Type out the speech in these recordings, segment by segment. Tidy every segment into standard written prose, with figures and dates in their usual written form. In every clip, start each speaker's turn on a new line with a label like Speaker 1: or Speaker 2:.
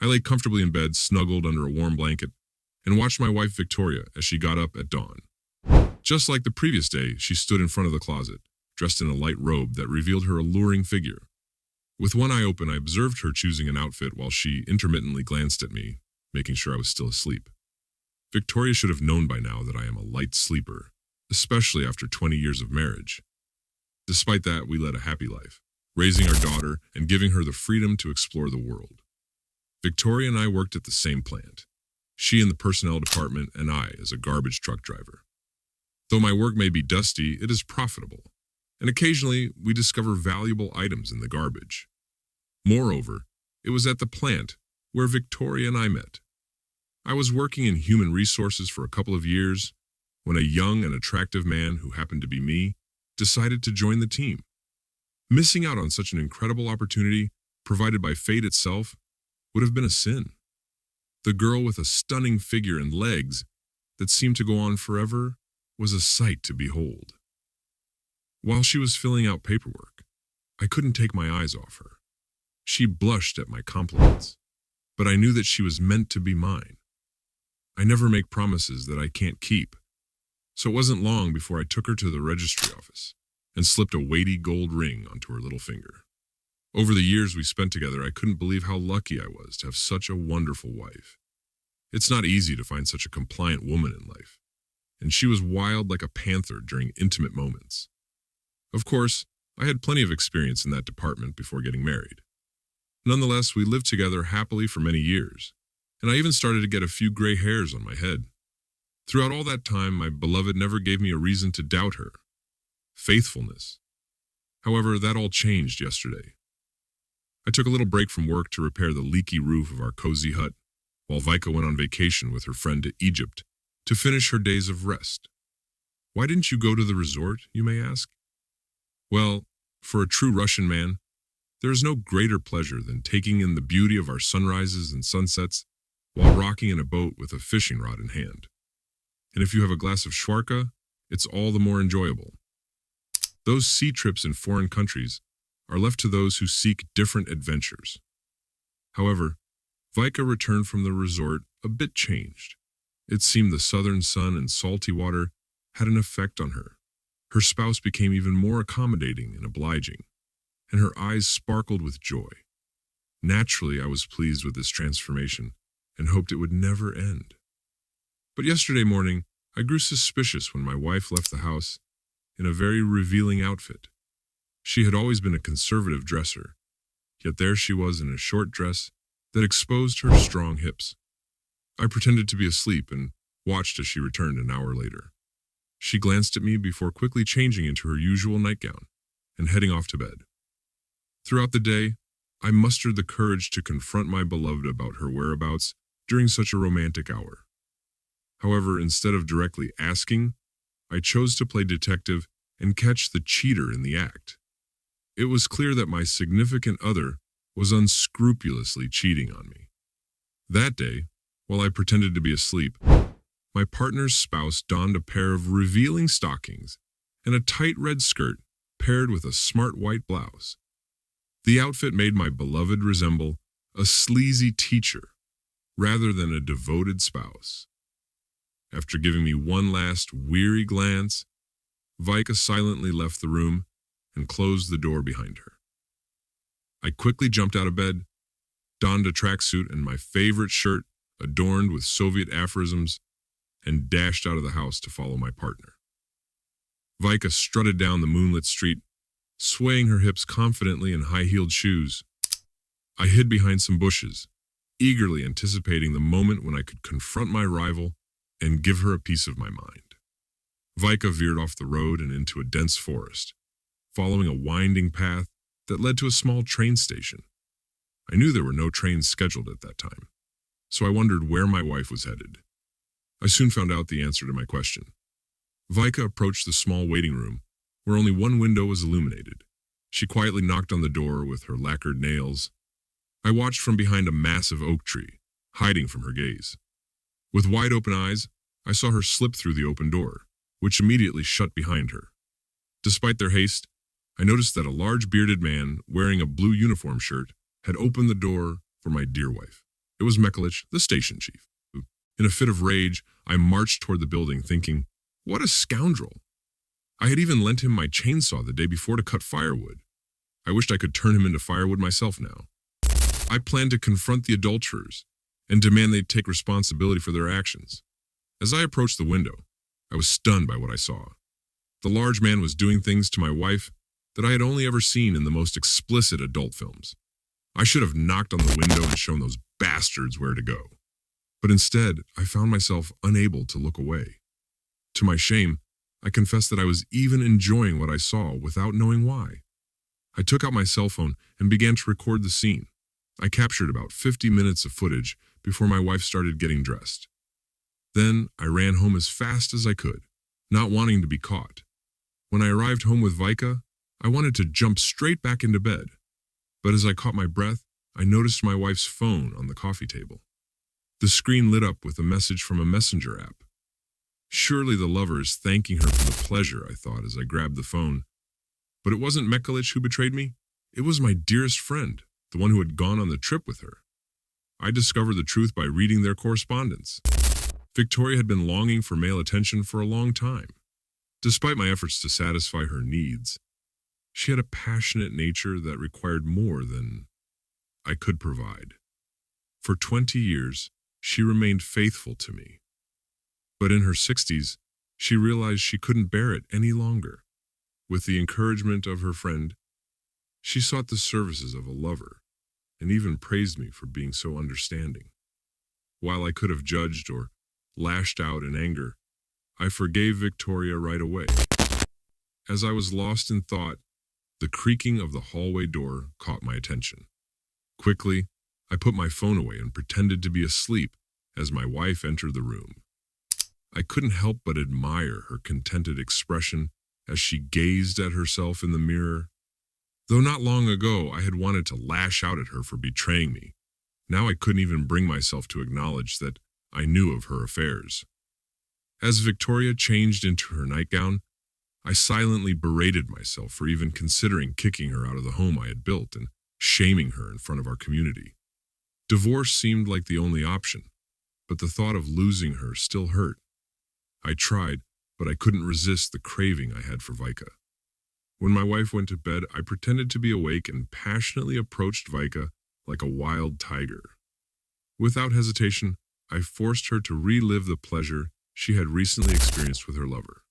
Speaker 1: I lay comfortably in bed, snuggled under a warm blanket, and watched my wife Victoria as she got up at dawn. Just like the previous day, she stood in front of the closet, dressed in a light robe that revealed her alluring figure. With one eye open, I observed her choosing an outfit while she intermittently glanced at me, making sure I was still asleep. Victoria should have known by now that I am a light sleeper, especially after 20 years of marriage. Despite that, we led a happy life, raising our daughter and giving her the freedom to explore the world. Victoria and I worked at the same plant, she in the personnel department and I as a garbage truck driver. Though my work may be dusty, it is profitable, and occasionally we discover valuable items in the garbage. Moreover, it was at the plant where Victoria and I met. I was working in human resources for a couple of years when a young and attractive man who happened to be me decided to join the team. Missing out on such an incredible opportunity provided by fate itself would have been a sin. The girl with a stunning figure and legs that seemed to go on forever was a sight to behold. While she was filling out paperwork, I couldn't take my eyes off her. She blushed at my compliments, but I knew that she was meant to be mine. I never make promises that I can't keep, so it wasn't long before I took her to the registry office and slipped a weighty gold ring onto her little finger. Over the years we spent together, I couldn't believe how lucky I was to have such a wonderful wife. It's not easy to find such a compliant woman in life, and she was wild like a panther during intimate moments. Of course, I had plenty of experience in that department before getting married. Nonetheless, we lived together happily for many years, and I even started to get a few gray hairs on my head. Throughout all that time, my beloved never gave me a reason to doubt her faithfulness. However, that all changed yesterday. I took a little break from work to repair the leaky roof of our cozy hut, while Vika went on vacation with her friend to Egypt to finish her days of rest. Why didn't you go to the resort, you may ask? Well, for a true Russian man, there is no greater pleasure than taking in the beauty of our sunrises and sunsets while rocking in a boat with a fishing rod in hand. And if you have a glass of Schwarka, it's all the more enjoyable. Those sea trips in foreign countries are left to those who seek different adventures. However, Vika returned from the resort a bit changed. It seemed the southern sun and salty water had an effect on her. Her spouse became even more accommodating and obliging, and her eyes sparkled with joy. Naturally, I was pleased with this transformation and hoped it would never end. But yesterday morning, I grew suspicious when my wife left the house in a very revealing outfit. She had always been a conservative dresser, yet there she was in a short dress that exposed her strong hips. I pretended to be asleep and watched as she returned an hour later. She glanced at me before quickly changing into her usual nightgown and heading off to bed. Throughout the day, I mustered the courage to confront my beloved about her whereabouts during such a romantic hour. However, instead of directly asking, I chose to play detective and catch the cheater in the act. It was clear that my significant other was unscrupulously cheating on me. That day, while I pretended to be asleep, my partner's spouse donned a pair of revealing stockings and a tight red skirt paired with a smart white blouse. The outfit made my beloved resemble a sleazy teacher rather than a devoted spouse. After giving me one last weary glance, Vika silently left the room and closed the door behind her. I quickly jumped out of bed, donned a tracksuit and my favorite shirt adorned with Soviet aphorisms, and dashed out of the house to follow my partner. Vika strutted down the moonlit street, swaying her hips confidently in high-heeled shoes. I hid behind some bushes, eagerly anticipating the moment when I could confront my rival and give her a piece of my mind. Vika veered off the road and into a dense forest, following a winding path that led to a small train station. I knew there were no trains scheduled at that time, so I wondered where my wife was headed. I soon found out the answer to my question. Vika approached the small waiting room, where only one window was illuminated. She quietly knocked on the door with her lacquered nails. I watched from behind a massive oak tree, hiding from her gaze. With wide open eyes, I saw her slip through the open door, which immediately shut behind her. Despite their haste, I noticed that a large bearded man wearing a blue uniform shirt had opened the door for my dear wife. It was Mekulich, the station chief. In a fit of rage, I marched toward the building thinking, what a scoundrel. I had even lent him my chainsaw the day before to cut firewood. I wished I could turn him into firewood myself now. I planned to confront the adulterers and demand they take responsibility for their actions. As I approached the window, I was stunned by what I saw. The large man was doing things to my wife that I had only ever seen in the most explicit adult films. I should have knocked on the window and shown those bastards where to go. But instead, I found myself unable to look away. To my shame, I confessed that I was even enjoying what I saw without knowing why. I took out my cell phone and began to record the scene. I captured about 50 minutes of footage before my wife started getting dressed. Then I ran home as fast as I could, not wanting to be caught. When I arrived home with Vika, I wanted to jump straight back into bed. But as I caught my breath, I noticed my wife's phone on the coffee table. The screen lit up with a message from a messenger app. Surely the lover is thanking her for the pleasure, I thought as I grabbed the phone. But it wasn't Mekulich who betrayed me. It was my dearest friend, the one who had gone on the trip with her. I discovered the truth by reading their correspondence. Victoria had been longing for male attention for a long time. Despite my efforts to satisfy her needs, she had a passionate nature that required more than I could provide. For 20 years, she remained faithful to me. But in her 60s, she realized she couldn't bear it any longer. With the encouragement of her friend, she sought the services of a lover and even praised me for being so understanding. While I could have judged or lashed out in anger, I forgave Victoria right away. As I was lost in thought, the creaking of the hallway door caught my attention. Quickly, I put my phone away and pretended to be asleep as my wife entered the room. I couldn't help but admire her contented expression as she gazed at herself in the mirror. Though not long ago I had wanted to lash out at her for betraying me, now I couldn't even bring myself to acknowledge that I knew of her affairs. As Victoria changed into her nightgown, I silently berated myself for even considering kicking her out of the home I had built and shaming her in front of our community. Divorce seemed like the only option, but the thought of losing her still hurt. I tried, but I couldn't resist the craving I had for Vika. When my wife went to bed, I pretended to be awake and passionately approached Vika like a wild tiger. Without hesitation, I forced her to relive the pleasure she had recently experienced with her lover.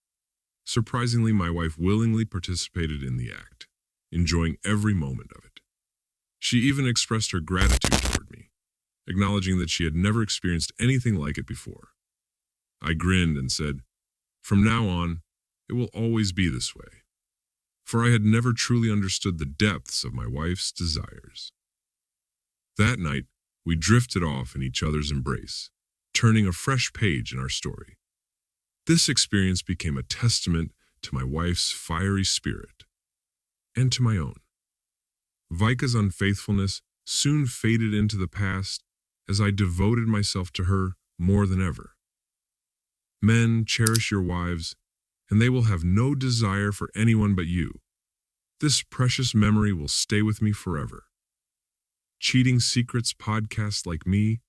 Speaker 1: Surprisingly, my wife willingly participated in the act, enjoying every moment of it. She even expressed her gratitude toward me, acknowledging that she had never experienced anything like it before. I grinned and said, "From now on, it will always be this way," for I had never truly understood the depths of my wife's desires. That night, we drifted off in each other's embrace, turning a fresh page in our story. This experience became a testament to my wife's fiery spirit and to my own. Vika's unfaithfulness soon faded into the past as I devoted myself to her more than ever. Men, cherish your wives, and they will have no desire for anyone but you. This precious memory will stay with me forever. Cheating Secrets podcasts like me